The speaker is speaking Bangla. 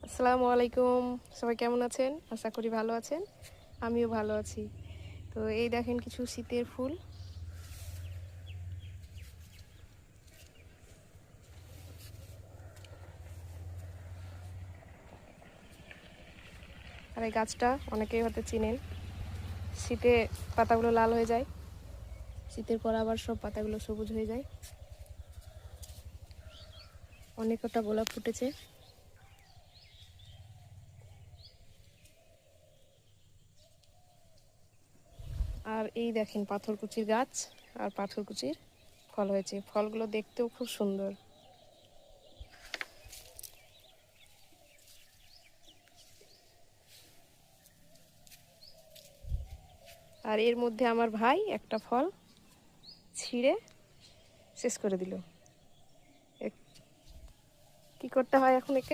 আসসালামু আলাইকুম। সবাই কেমন আছেন? আশা করি ভালো আছেন। আমিও ভালো আছি। তো এই দেখেন কিছু শীতের ফুল। আর এই গাছটা অনেকেই হয়তো চিনেন। শীতে পাতাগুলো লাল হয়ে যায়। শীতের পর আবার সব পাতাগুলো সবুজ হয়ে যায়। অনেক কটা গোলাপ ফুটেছে। আর এই দেখেন পাথরকুচির গাছ আর পাথরকুচির ফল হয়েছে। ফলগুলো দেখতেও খুব সুন্দর। আর এর মধ্যে আমার ভাই একটা ফল ছিঁড়ে শেষ করে দিল। কি করতে হয় এখন একে?